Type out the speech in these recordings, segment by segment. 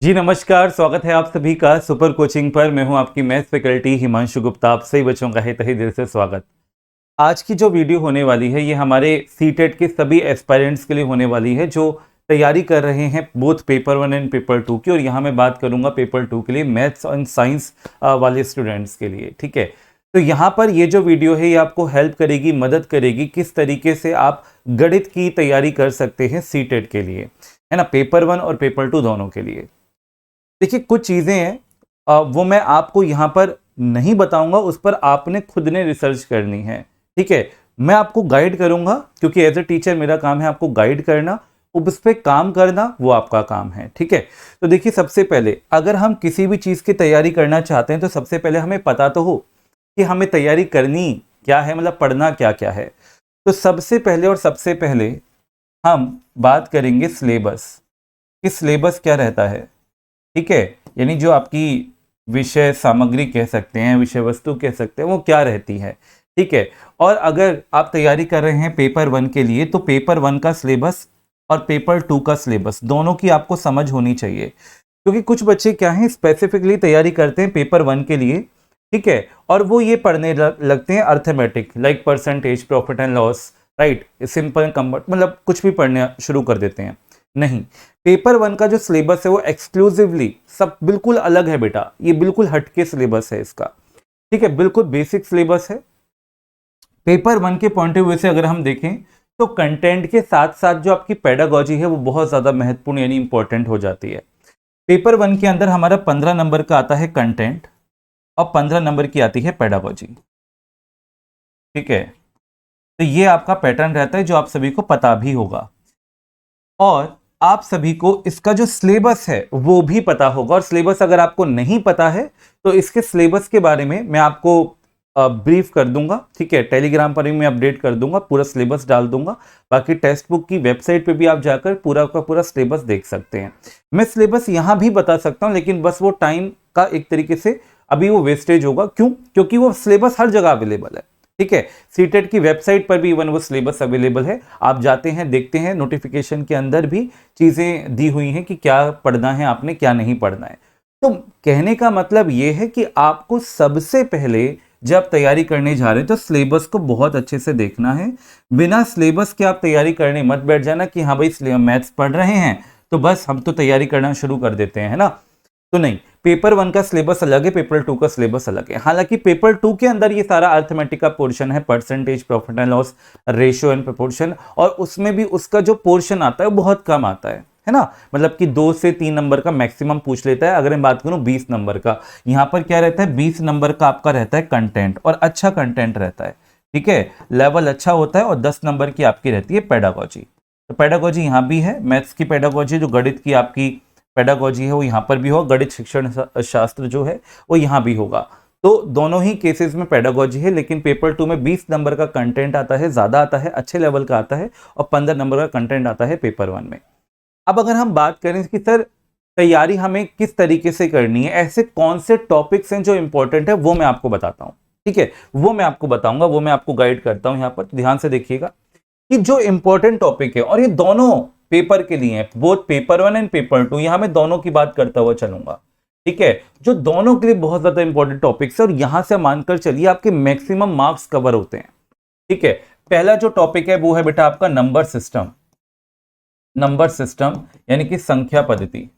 जी नमस्कार, स्वागत है आप सभी का सुपर कोचिंग पर। मैं हूं आपकी मैथ्स फैकल्टी हिमांशु गुप्ता। आप सभी बच्चों का है तहे दिल से स्वागत। आज की जो वीडियो होने वाली है ये हमारे सीटेट के सभी एस्पायरेंट्स के लिए होने वाली है जो तैयारी कर रहे हैं बोथ पेपर 1 एंड पेपर 2 की। और यहाँ मैं बात करूंगा पेपर 2 के लिए, मैथ्स एंड साइंस वाले स्टूडेंट्स के लिए। ठीक है, तो यहाँ पर ये जो वीडियो है ये आपको हेल्प करेगी, मदद करेगी किस तरीके से आप गणित की तैयारी कर सकते हैं सीटेट के लिए, है ना, पेपर 1 और पेपर 2 दोनों के लिए। देखिए कुछ चीज़ें हैं वो मैं आपको यहाँ पर नहीं बताऊंगा, उस पर आपने खुद ने रिसर्च करनी है। ठीक है, मैं आपको गाइड करूंगा क्योंकि एज ए टीचर मेरा काम है आपको गाइड करना, उस पर काम करना वो आपका काम है। ठीक है, तो देखिए सबसे पहले अगर हम किसी भी चीज़ की तैयारी करना चाहते हैं तो सबसे पहले हमें पता तो हो कि हमें तैयारी करनी क्या है, मतलब पढ़ना क्या क्या है। तो सबसे पहले हम बात करेंगे सिलेबस कि सिलेबस क्या रहता है। ठीक है, यानी जो आपकी विषय सामग्री कह सकते हैं, विषय वस्तु कह सकते हैं, वो क्या रहती है। ठीक है, और अगर आप तैयारी कर रहे हैं पेपर 1 के लिए तो पेपर 1 का सिलेबस और पेपर 2 का सिलेबस दोनों की आपको समझ होनी चाहिए। क्योंकि कुछ बच्चे क्या हैं, स्पेसिफिकली तैयारी करते हैं पेपर 1 के लिए, ठीक है, और वो ये पढ़ने लगते हैं arithmetic, like percentage, profit and loss, right, simple convert, मतलब कुछ भी पढ़ने शुरू कर देते हैं। नहीं, पेपर 1 का जो सिलेबस है वो एक्सक्लूसिवली सब बिल्कुल अलग है बेटा, ये बिल्कुल हटके सिलेबस है इसका। ठीक है, बिल्कुल बेसिक सिलेबस है। पेपर 1 के पॉइंट ऑफ व्यू से अगर हम देखें तो कंटेंट के साथ साथ जो आपकी पेडागॉजी है वो बहुत ज्यादा महत्वपूर्ण यानी इंपॉर्टेंट हो जाती है। पेपर 1 के अंदर हमारा 15 नंबर का आता है कंटेंट और 15 नंबर की आती है पेडागॉजी। ठीक है, तो ये आपका पैटर्न रहता है जो आप सभी को पता भी होगा, और आप सभी को इसका जो सिलेबस है वो भी पता होगा। और सिलेबस अगर आपको नहीं पता है तो इसके सिलेबस के बारे में मैं आपको ब्रीफ कर दूंगा। ठीक है, टेलीग्राम पर भी मैं अपडेट कर दूंगा, पूरा सिलेबस डाल दूंगा। बाकी टेक्स्ट बुक की वेबसाइट पे भी आप जाकर पूरा का पूरा सिलेबस देख सकते हैं। मैं सिलेबस यहाँ भी बता सकता हूँ लेकिन बस वो टाइम का एक तरीके से अभी वो वेस्टेज होगा। क्यों? क्योंकि वो सिलेबस हर जगह अवेलेबल है। ठीक है, सीटेट की वेबसाइट पर भी इवन वो सिलेबस अवेलेबल है, आप जाते हैं देखते हैं, नोटिफिकेशन के अंदर भी चीजें दी हुई हैं कि क्या पढ़ना है आपने, क्या नहीं पढ़ना है। तो कहने का मतलब ये है कि आपको सबसे पहले जब तैयारी करने जा रहे हैं तो सिलेबस को बहुत अच्छे से देखना है। बिना सिलेबस के आप तैयारी करने मत बैठ जाना कि हाँ भाई मैथ्स पढ़ रहे हैं तो बस हम तो तैयारी करना शुरू कर देते हैं, है ना। तो नहीं, पेपर 1 का सिलेबस अलग है, पेपर 2 का सिलेबस अलग है। हालांकि पेपर 2 के अंदर ये सारा अर्थमेटिक का पोर्शन है, percentage, profit and loss, ratio and proportion, और उसमें भी उसका जो पोर्शन आता है वो बहुत कम आता है ना। मतलब कि 2 से 3 नंबर का मैक्सिमम पूछ लेता है। अगर मैं बात करूं 20 नंबर का, यहाँ पर क्या रहता है, 20 नंबर का आपका रहता है कंटेंट, और अच्छा कंटेंट रहता है। ठीक है, लेवल अच्छा होता है, और 10 नंबर की आपकी रहती है पेडागॉजी। तो पेडागॉजी यहाँ भी है, मैथ्स की पेडागॉजी, जो गणित की आपकी पेडागॉजी है वो यहाँ पर भी होगा, गणित शिक्षण शास्त्र जो है वो यहाँ भी होगा। तो दोनों ही केसेस में पेडागॉजी है, लेकिन पेपर 2 में 20 नंबर का कंटेंट आता है, ज्यादा आता है, अच्छे लेवल का आता है, और 15 नंबर का कंटेंट आता है पेपर 1 में। अब अगर हम बात करें कि सर तैयारी हमें किस तरीके से करनी है, ऐसे कौन से टॉपिक्स हैं जो इंपॉर्टेंट है, वो मैं आपको बताता हूँ। ठीक है, वो मैं आपको बताऊंगा, वो मैं आपको गाइड करता हूँ। यहाँ पर ध्यान से देखिएगा कि जो इंपॉर्टेंट टॉपिक है, और ये दोनों पेपर के लिए हैं, बोथ पेपर 1 एंड पेपर 2, यहां मैं दोनों की बात करता हुआ चलूंगा। ठीक है, जो दोनों के लिए बहुत ज्यादा इंपॉर्टेंट टॉपिक्स है, और यहां से मानकर चलिए आपके मैक्सिमम मार्क्स कवर होते हैं। ठीक है, पहला जो टॉपिक है वो है बेटा आपका नंबर सिस्टम। नंबर सिस्टम यानी कि संख्या पद्धति।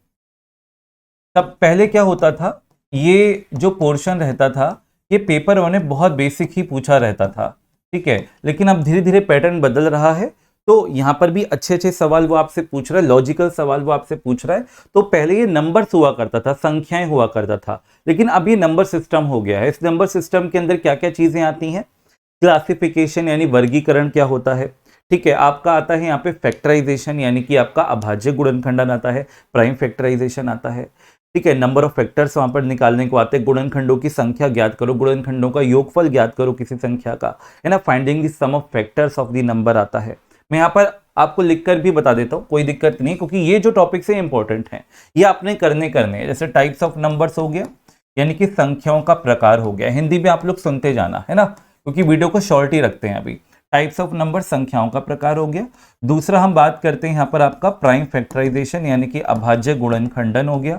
तब पहले क्या होता था, ये जो पोर्शन रहता था ये पेपर 1 में बहुत बेसिक ही पूछा रहता था। ठीक है, लेकिन अब धीरे धीरे पैटर्न बदल रहा है, तो यहां पर भी अच्छे अच्छे सवाल वो आपसे पूछ रहा है, लॉजिकल सवाल वो आपसे पूछ रहा है। तो पहले ये नंबर्स हुआ करता था, संख्याएं हुआ करता था, लेकिन अब ये नंबर सिस्टम हो गया है। इस नंबर सिस्टम के अंदर क्या क्या चीजें आती हैं, क्लासिफिकेशन यानी वर्गीकरण क्या होता है। ठीक है, आपका आता है यहाँ पे फैक्टराइजेशन यानी कि आपका अभाज्य गुणनखंडन आता है, प्राइम फैक्टराइजेशन आता है। ठीक है, नंबर ऑफ फैक्टर्स वहां पर निकालने को आते हैं, गुणनखंडों की संख्या ज्ञात करो, गुणनखंडों का योगफल ज्ञात करो किसी संख्या का, है ना, finding the sum of factors of the number आता है। मैं यहाँ पर आपको लिखकर भी बता देता हूँ, कोई दिक्कत नहीं, क्योंकि ये जो टॉपिक्स है इंपॉर्टेंट है, ये आपने करने जैसे टाइप्स ऑफ नंबर्स हो गया, यानी कि संख्याओं का प्रकार हो गया। हिंदी में आप लोग सुनते जाना, है ना, क्योंकि वीडियो को शॉर्ट ही रखते हैं अभी। टाइप्स ऑफ नंबर संख्याओं का प्रकार हो गया। दूसरा हम बात करते हैं यहाँ पर आपका प्राइम फैक्टराइजेशन यानी कि अभाज्य गुणनखंडन हो गया।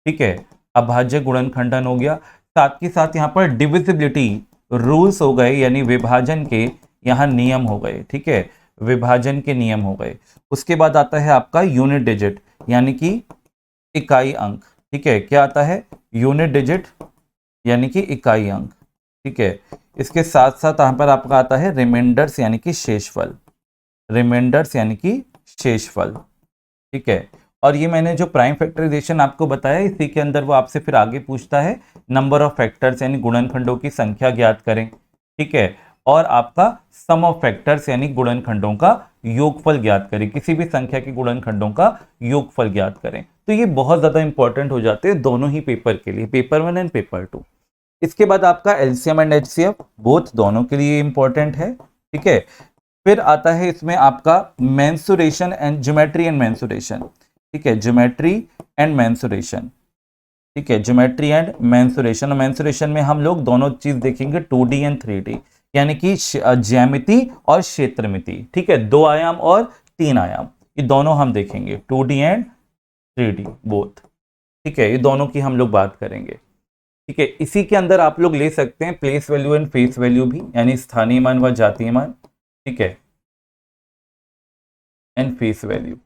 ठीक है, अभाज्य गुणनखंडन हो गया, साथ के साथ यहाँ पर डिविजिबिलिटी रूल्स हो गए, यानी विभाजन के यहाँ नियम हो गए। ठीक है, विभाजन के नियम हो गए। उसके बाद आता है आपका यूनिट डिजिट, यानी कि इकाई अंक। ठीक है, क्या आता है? यूनिट डिजिट यानी कि इकाई अंक। ठीक है, इसके साथ साथ यहाँ पर आपका आता है रिमाइंडर्स यानी कि शेषफल, रिमाइंडर्स यानी कि शेषफल। ठीक है, और ये मैंने जो प्राइम फैक्टराइजेशन आपको बताया, इसी के अंदर वो आपसे फिर आगे पूछता है नंबर ऑफ फैक्टर्स यानी गुणनखंडों की संख्या ज्ञात करें। ठीक है, और आपका सम ऑफ फैक्टर्स यानी गुणनखंडों का योगफल ज्ञात करें, किसी भी संख्या के गुणनखंडों का योगफल ज्ञात करें। तो ये बहुत ज्यादा इंपॉर्टेंट हो जाते हैं दोनों ही पेपर के लिए, पेपर 1 एंड पेपर 2। इसके बाद आपका एलसीएम एंड एचसीएफ, बोथ दोनों के लिए इंपॉर्टेंट है। ठीक है, फिर आता है इसमें आपका mensuration and geometry and mensuration. ठीक है, ज्योमेट्री एंड मेंसुरेशन। ठीक है, ज्योमेट्री एंड मेंसुरेशन। मेंसुरेशन में हम लोग दोनों चीज देखेंगे, 2D एंड 3D, यानी कि ज्यामिति और क्षेत्रमिति। ठीक है, 2 आयाम और 3 आयाम, ये दोनों हम देखेंगे, 2D एंड 3D बोथ। ठीक है, ये दोनों की हम लोग बात करेंगे। ठीक है, इसी के अंदर आप लोग ले सकते हैं place value and face value भी, यानी स्थानीय मान व जातीय मान। ठीक है, एंड फेस वैल्यू।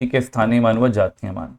ठीक है, स्थानीय मान व जातीय मान।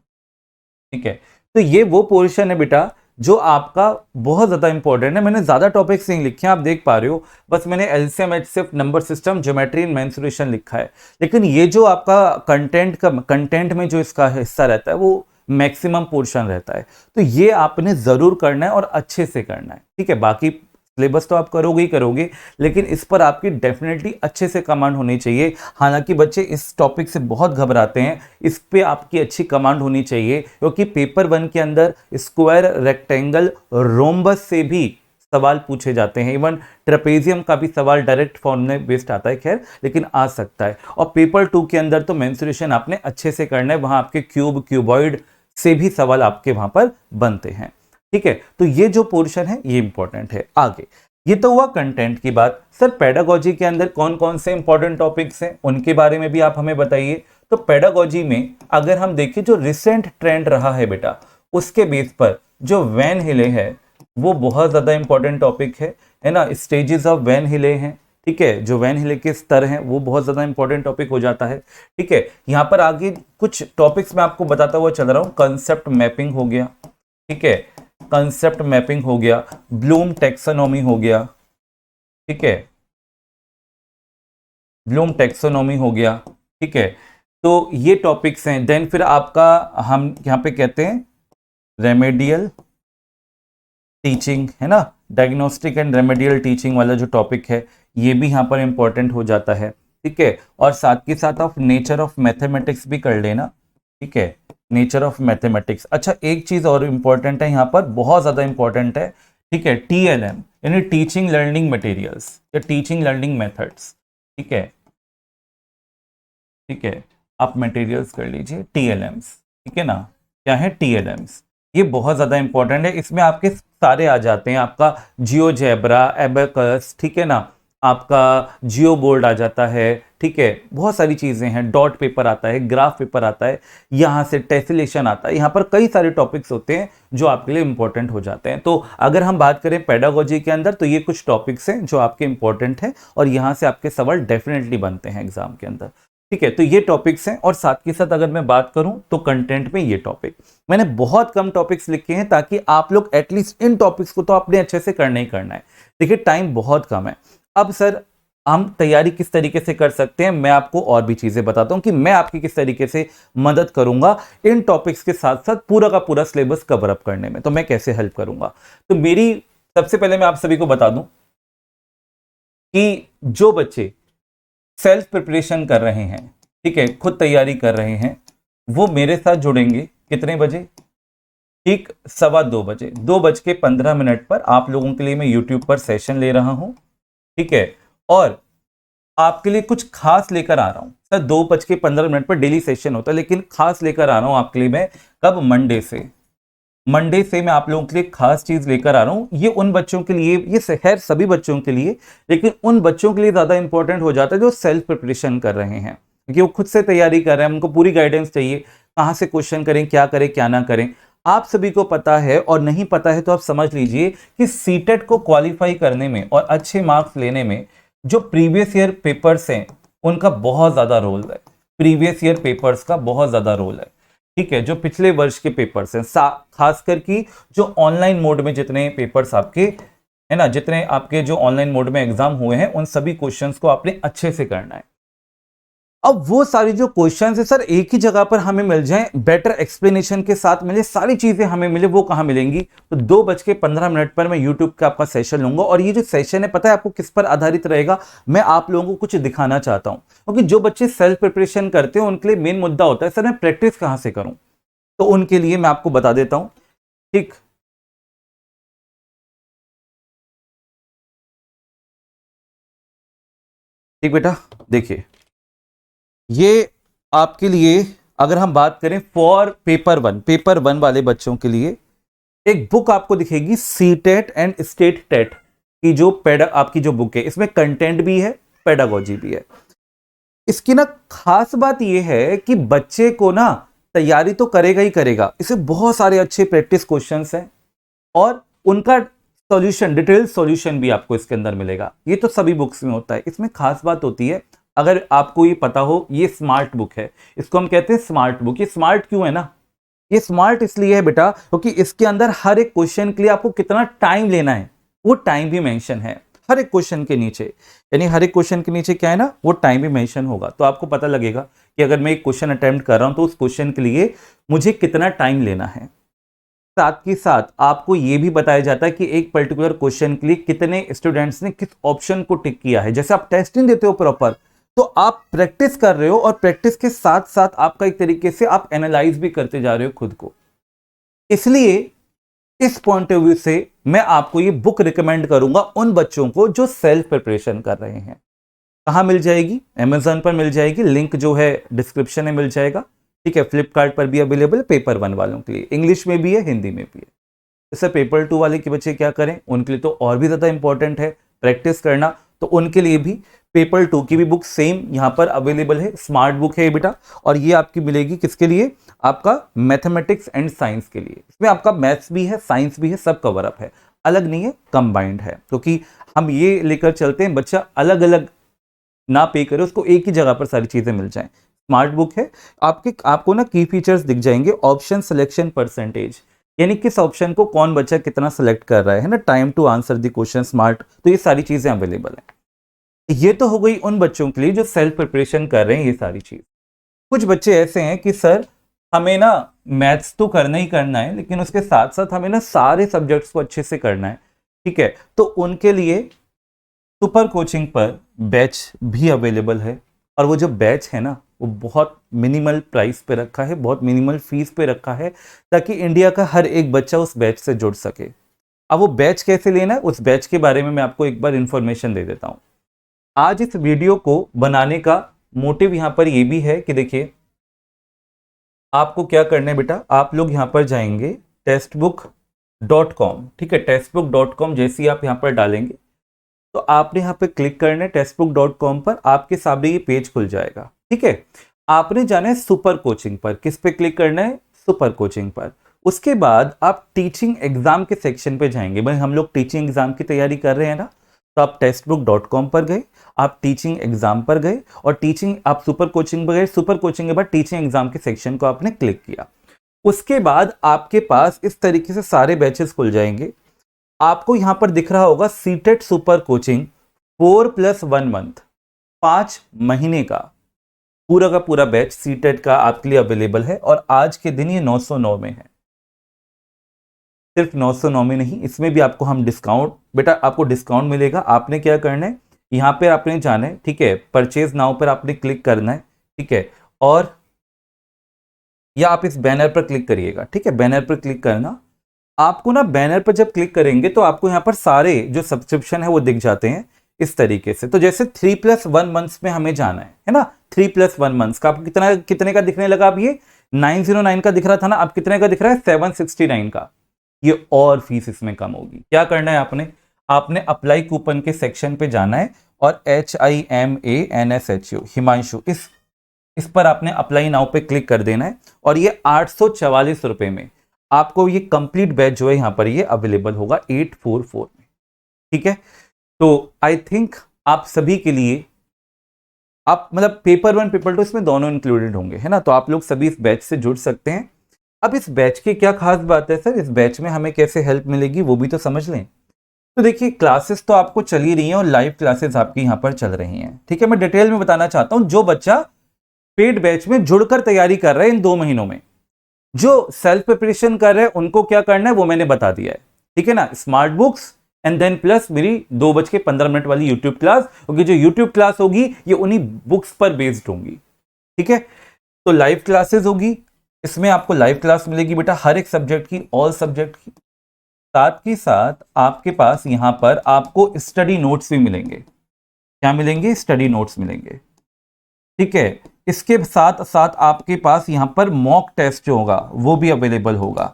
ठीक है, तो ये वो पोर्शन है बेटा जो आपका बहुत ज्यादा इंपॉर्टेंट है। मैंने ज्यादा टॉपिक्स नहीं लिखे, आप देख पा रहे हो, बस मैंने LCM HCF, number system, geometry and mensuration लिखा है। लेकिन ये जो आपका कंटेंट में जो इसका हिस्सा रहता है वो मैक्सिमम पोर्शन रहता है, तो ये आपने जरूर करना है और अच्छे से करना है। ठीक है, बाकी सिलेबस तो आप करोगे ही करोगे, लेकिन इस पर आपकी डेफिनेटली अच्छे से कमांड होनी चाहिए। हालांकि बच्चे इस टॉपिक से बहुत घबराते हैं, इस पे आपकी अच्छी कमांड होनी चाहिए, क्योंकि पेपर 1 के अंदर स्क्वायर, रेक्टेंगल, रोम्बस से भी सवाल पूछे जाते हैं। इवन ट्रेपेजियम का भी सवाल डायरेक्ट फॉर्म में बेस्ड आता है, खैर लेकिन आ सकता है। और पेपर 2 के अंदर तो मेंसुरेशन आपने अच्छे से करना है, वहां आपके क्यूब, क्यूबॉइड से भी सवाल आपके वहां पर बनते हैं। ठीक है, तो ये जो पोर्शन है ये इंपॉर्टेंट है। आगे, ये तो हुआ कंटेंट की बात। सर पेडागोजी के अंदर कौन कौन से इंपॉर्टेंट टॉपिक्स हैं, उनके बारे में भी आप हमें बताइए। तो पेडागोजी में अगर हम देखें, जो रिसेंट ट्रेंड रहा है बेटा, उसके बेस पर जो वैन हिले है वो बहुत ज्यादा इंपॉर्टेंट टॉपिक है ना। स्टेजेस ऑफ वैन हिले हैं। ठीक है, जो वैन हिले के स्तर हैं वो बहुत ज्यादा इंपॉर्टेंट टॉपिक हो जाता है। ठीक है, यहां पर आगे कुछ टॉपिक्स मैं आपको बताता हुआ चल रहा हूं। कंसेप्ट मैपिंग हो गया, ठीक है, कंसेप्ट मैपिंग हो गया, ब्लूम टैक्सोनॉमी हो गया। ठीक है, ब्लूम टैक्सोनॉमी हो गया। ठीक है, तो ये टॉपिक्स हैं। देन फिर आपका हम यहां पे कहते हैं रेमेडियल टीचिंग, है ना, डायग्नोस्टिक एंड रेमेडियल टीचिंग वाला जो टॉपिक है ये भी यहां पर इंपॉर्टेंट हो जाता है। ठीक है, और साथ के साथ आप नेचर ऑफ मैथमेटिक्स भी कर लेना। ठीक है, नेचर ऑफ मैथमेटिक्स। अच्छा, एक चीज और इंपॉर्टेंट है यहाँ पर, बहुत ज्यादा इंपॉर्टेंट है। ठीक है, टीएलएम यानी टीचिंग लर्निंग मटेरियल्स या टीचिंग लर्निंग मेथड्स। ठीक है, ठीक है, आप मटेरियल्स कर लीजिए टीएलएम्स। ठीक है ना, क्या है टीएलएम्स, ये बहुत ज्यादा इंपॉर्टेंट है। इसमें आपके सारे आ जाते हैं, आपका जियोजेब्रा, एबेकस, ठीक है ना, आपका जियो बोर्ड आ जाता है। ठीक है, बहुत सारी चीजें हैं, डॉट पेपर आता है, ग्राफ पेपर आता है, यहाँ से टेसिलेशन आता है। यहाँ पर कई सारे टॉपिक्स होते हैं जो आपके लिए इंपॉर्टेंट हो जाते हैं। तो अगर हम बात करें पेडागोजी के अंदर, तो ये कुछ टॉपिक्स हैं जो आपके इंपॉर्टेंट हैं और यहाँ से आपके सवाल डेफिनेटली बनते हैं एग्जाम के अंदर। ठीक है, तो ये टॉपिक्स हैं। और साथ के साथ अगर मैं बात करूं तो कंटेंट में ये टॉपिक मैंने बहुत कम टॉपिक्स लिखे हैं, ताकि आप लोग एटलीस्ट इन टॉपिक्स को तो आपने अच्छे से करना ही करना है। देखिए टाइम बहुत कम है। अब सर हम तैयारी किस तरीके से कर सकते हैं, मैं आपको और भी चीजें बताता हूं कि मैं आपकी किस तरीके से मदद करूंगा इन टॉपिक्स के साथ साथ पूरा का पूरा सिलेबस कवर अप करने में। तो मैं कैसे हेल्प करूंगा, तो मेरी सबसे पहले मैं आप सभी को बता दूं कि जो बच्चे सेल्फ प्रिपरेशन कर रहे हैं, ठीक है, खुद तैयारी कर रहे हैं, वो मेरे साथ जुड़ेंगे कितने बजे, ठीक 2:15 बजे, 2:15 पर आप लोगों के लिए मैं यूट्यूब पर सेशन ले रहा हूं। ठीक है, और आपके लिए कुछ खास लेकर आ रहा हूं। सर 2:15 पर डेली सेशन होता है, लेकिन खास लेकर आ रहा हूं आपके लिए मैं कब, मंडे से मैं आप लोगों के लिए खास चीज लेकर आ रहा हूं। ये उन बच्चों के लिए, ये खैर सभी बच्चों के लिए, लेकिन उन बच्चों के लिए ज्यादा इंपॉर्टेंट हो जाता है जो सेल्फ प्रिपरेशन कर रहे हैं, क्योंकि वो खुद से तैयारी कर रहे हैं, उनको पूरी गाइडेंस चाहिए, कहां से क्वेश्चन करें, क्या करें क्या ना करें। आप सभी को पता है, और नहीं पता है तो आप समझ लीजिए कि सीटेट को क्वालिफाई करने में और अच्छे मार्क्स लेने में जो प्रीवियस ईयर पेपर्स हैं उनका बहुत ज्यादा रोल है। प्रीवियस ईयर पेपर्स का बहुत ज्यादा रोल है, ठीक है। जो पिछले वर्ष के पेपर्स हैं, खासकर की जो ऑनलाइन मोड में जितने पेपर्स आपके है ना, जितने आपके जो ऑनलाइन मोड में एग्जाम हुए हैं, उन सभी क्वेश्चंस को आपने अच्छे से करना है। अब वो सारी जो क्वेश्चंस है सर एक ही जगह पर हमें मिल जाएं, बेटर एक्सप्लेनेशन के साथ मिले, सारी चीजें हमें मिले, वो कहां मिलेंगी? तो 2:15 पर मैं यूट्यूब का आपका सेशन लूंगा, और ये जो सेशन है पता है आपको किस पर आधारित रहेगा? मैं आप लोगों को कुछ दिखाना चाहता हूं, क्योंकि जो बच्चे सेल्फ प्रिपरेशन करते हैं उनके लिए मेन मुद्दा होता है सर मैं प्रैक्टिस कहां से करूं। तो उनके लिए मैं आपको बता देता हूं, ठीक। ठीक बेटा, देखिए ये आपके लिए अगर हम बात करें फॉर पेपर वन वाले बच्चों के लिए एक बुक आपको दिखेगी, सीटेट एंड स्टेट टेट की जो आपकी जो बुक है, इसमें कंटेंट भी है, पेडागोजी भी है। इसकी ना खास बात यह है कि बच्चे को ना तैयारी तो करेगा ही करेगा, इसमें बहुत सारे अच्छे प्रैक्टिस क्वेश्चंस हैं और उनका सॉल्यूशन, डिटेल सॉल्यूशन भी आपको इसके अंदर मिलेगा। ये तो सभी बुक्स में होता है, इसमें खास बात होती है, अगर आपको ये पता हो, ये स्मार्ट बुक है, इसको हम कहते हैं स्मार्ट बुक। ये स्मार्ट क्यों है ना, ये स्मार्ट इसलिए है बेटा क्योंकि इसके अंदर हर एक क्वेश्चन के लिए आपको कितना टाइम लेना है वो टाइम भी मेंशन है हर एक क्वेश्चन के नीचे। यानी हर एक क्वेश्चन के नीचे क्या है ना, वो टाइम भी मेंशन होगा, तो आपको पता लगेगा कि अगर मैं एक क्वेश्चन अटेम्प्ट कर रहा हूं तो उस क्वेश्चन के लिए मुझे कितना टाइम लेना है। साथ के साथ आपको यह भी बताया जाता है कि एक पर्टिकुलर क्वेश्चन के लिए कितने स्टूडेंट्स ने किस ऑप्शन को टिक किया है। जैसे आप टेस्टिंग देते हो प्रॉपर, तो आप प्रैक्टिस कर रहे हो और प्रैक्टिस के साथ साथ आपका एक तरीके से आप एनालाइज भी करते जा रहे हो खुद को। इसलिए इस पॉइंट ऑफ व्यू से मैं आपको ये बुक रिकमेंड करूंगा उन बच्चों को जो सेल्फ प्रिपरेशन कर रहे हैं। कहां मिल जाएगी? अमेज़न पर मिल जाएगी, लिंक जो है डिस्क्रिप्शन में मिल जाएगा, ठीक है। फ्लिपकार्ट पर भी अवेलेबल है पेपर 1 वालों के लिए, इंग्लिश में भी है, हिंदी में भी है। जैसे पेपर 2 वाले के बच्चे क्या करें, उनके लिए तो और भी ज्यादा इंपॉर्टेंट है प्रैक्टिस करना, तो उनके लिए भी पेपर 2 की भी बुक सेम यहां पर अवेलेबल है, स्मार्ट बुक है बेटा। और ये आपकी मिलेगी किसके लिए? आपका मैथमेटिक्स एंड साइंस के लिए। इसमें आपका मैथ्स भी है, साइंस भी है, सब कवर अप है, अलग नहीं है, कंबाइंड है, क्योंकि हम ये लेकर चलते हैं बच्चा अलग अलग ना पे करे, उसको एक ही जगह पर सारी चीजें मिल जाएं। स्मार्ट बुक है, आपको ना की फीचर्स दिख जाएंगे, ऑप्शन सिलेक्शन परसेंटेज, यानी किस ऑप्शन को कौन बच्चा कितना सेलेक्ट कर रहा है ना, time to answer the question smart, तो ये सारी चीजें अवेलेबल है। ये तो हो गई उन बच्चों के लिए जो सेल्फ प्रिपरेशन कर रहे हैं ये सारी चीज। कुछ बच्चे ऐसे हैं कि सर हमें ना मैथ्स तो करना ही करना है, लेकिन उसके साथ साथ हमें ना सारे सब्जेक्ट्स को अच्छे से करना है, ठीक है। तो उनके लिए सुपर कोचिंग पर बैच भी अवेलेबल है, और वो जो बैच है ना वो बहुत मिनिमल प्राइस पे रखा है, बहुत मिनिमल फीस पे रखा है, ताकि इंडिया का हर एक बच्चा उस बैच से जुड़ सके। अब वो बैच कैसे लेना है, उस बैच के बारे में मैं आपको एक बार इंफॉर्मेशन दे देता हूं। आज इस वीडियो को बनाने का मोटिव यहां पर ये भी है कि देखिए आपको क्या करना है बेटा, आप लोग यहां पर जाएंगे textbook.com, ठीक है। textbook.com जैसे ही आप यहां पर डालेंगे तो आपने यहाँ पे क्लिक करना है textbook.com पर, आपके सामने ये पेज खुल जाएगा, ठीक है। आपने जाना है सुपर कोचिंग पर, किस पे क्लिक करना है? सुपर कोचिंग पर। उसके बाद आप टीचिंग एग्जाम के सेक्शन पे जाएंगे, भाई हम लोग टीचिंग एग्जाम की तैयारी कर रहे हैं ना, तो आप textbook.com पर गए, आप टीचिंग एग्जाम पर गए, और टीचिंग आप सुपर कोचिंग पर गए, सुपर कोचिंग के बाद टीचिंग एग्जाम के सेक्शन को आपने क्लिक किया। उसके बाद आपके पास इस तरीके से सारे बैचेस खुल जाएंगे। आपको यहां पर दिख रहा होगा सीटेट सुपर कोचिंग 4+1 मंथ, 5 महीने का पूरा पूरा बैच सीटेट का आपके लिए अवेलेबल है, और आज के दिन ये 909 में है। सिर्फ 909 में नहीं, इसमें भी आपको हम डिस्काउंट, बेटा आपको डिस्काउंट मिलेगा। आपने क्या करना है, यहां पे आपने जाना है, ठीक है, परचेज नाउ पर आपने क्लिक करना है, ठीक है, और या आप इस बैनर पर क्लिक करिएगा, ठीक है, बैनर पर क्लिक करना। आपको ना बैनर पर जब क्लिक करेंगे तो आपको यहाँ पर सारे जो सब्सक्रिप्शन है वो दिख जाते हैं इस तरीके से। तो जैसे 3+1 मंथ्स में हमें जाना है ना, 3+1 मंथ्स का आपको कितने का दिखने लगा? अब ये 909 का दिख रहा था ना, अब कितने का दिख रहा है? 769 का। ये और फीस इसमें कम होगी। क्या करना है आपने अप्लाई कूपन के सेक्शन पे जाना है, और HIMANSHU हिमांशु, इस पर आपने अप्लाई नाउ पे क्लिक कर देना है, और ये 844 रुपए में आपको ये कंप्लीट बैच जो है यहाँ पर ये अवेलेबल होगा 844 में। ठीक है, तो आई थिंक आप सभी के लिए, आप मतलब पेपर 1 पेपर 2 इसमें दोनों इंक्लूडेड होंगे, है ना, तो आप लोग सभी इस बैच से जुड़ सकते हैं। अब इस बैच की क्या खास बात है सर, इस बैच में हमें कैसे हेल्प मिलेगी वो भी तो समझ लें। तो देखिए, क्लासेस तो आपको चल ही रही हैं और लाइव क्लासेस आपकी यहाँ पर चल रही हैं। ठीक है, मैं डिटेल में बताना चाहता हूं, जो बच्चा पेड बैच में जुड़कर तैयारी कर रहे हैं इन 2 महीनों में, जो सेल्फ प्रिपरेशन कर रहे हैं, उनको क्या करना है वो मैंने बता दिया है। ठीक है ना, smart books and then plus मेरी 2:15 वाली यूट्यूब क्लास, क्योंकि जो यूट्यूब क्लास होगी ये उन्हीं बुक्स पर बेस्ड होंगी। ठीक है, तो लाइव क्लासेस होगी, इसमें आपको लाइव क्लास मिलेगी बेटा हर एक सब्जेक्ट की, ऑल सब्जेक्ट की। साथ ही साथ आपके पास यहां पर आपको स्टडी नोट्स भी मिलेंगे। क्या मिलेंगे? स्टडी नोट्स मिलेंगे। ठीक है, इसके साथ साथ आपके पास यहां पर मॉक टेस्ट जो होगा वो भी अवेलेबल होगा।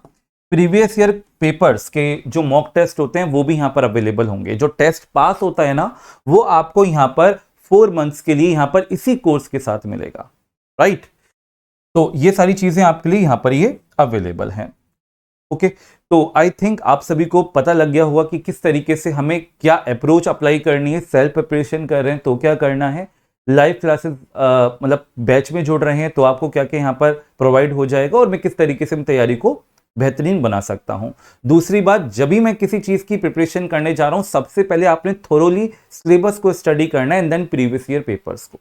प्रीवियस ईयर पेपर्स के जो मॉक टेस्ट होते हैं वो भी यहां पर अवेलेबल होंगे। जो टेस्ट पास होता है ना, वो आपको यहां पर 4 मंथ्स के लिए यहां पर इसी कोर्स के साथ मिलेगा। राइट, तो ये सारी चीजें आपके लिए यहां पर ये अवेलेबल हैं। ओके, तो आई थिंक आप सभी को पता लग गया होगा कि किस तरीके से हमें क्या अप्रोच अप्लाई करनी है। सेल्फ प्रिपरेशन कर रहे हैं तो क्या करना है, लाइव क्लासेस मतलब बैच में जुड़ रहे हैं तो आपको क्या क्या यहाँ पर प्रोवाइड हो जाएगा, और मैं किस तरीके से तैयारी को बेहतरीन बना सकता हूं। दूसरी बात, जब भी मैं किसी चीज की प्रिपरेशन करने जा रहा हूं, सबसे पहले आपने थोरोली सिलेबस को स्टडी करना है and then previous year papers को।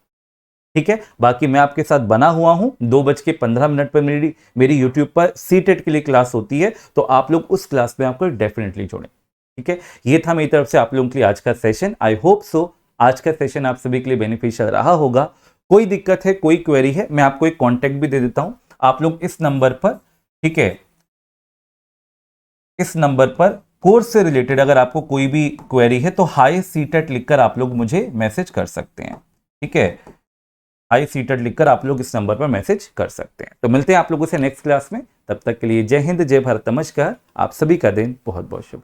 ठीक है, बाकी मैं आपके साथ बना हुआ हूं। 2:15 पर मेरी यूट्यूब पर सीटेट के लिए क्लास होती है, तो आप लोग उस क्लास में आपको डेफिनेटली जोड़ें। ठीक है, ये था मेरी तरफ से आप लोगों के लिए आज का सेशन। आई होप सो आज का सेशन आप सभी के लिए बेनिफिशियल रहा होगा। कोई दिक्कत है, कोई क्वेरी है, मैं आपको एक कॉन्टेक्ट भी दे देता हूं। आप लोग इस नंबर पर, ठीक है, इस नंबर पर कोर्स से रिलेटेड अगर आपको कोई भी क्वेरी है तो हाई सीटेट लिखकर आप लोग मुझे मैसेज कर सकते हैं। ठीक है, हाई सीटेड लिखकर आप लोग इस नंबर पर मैसेज कर सकते हैं। तो मिलते हैं आप लोगों से नेक्स्ट क्लास में, तब तक के लिए जय हिंद, जय भारत, नमस्कार। आप सभी का दिन बहुत बहुत शुभ।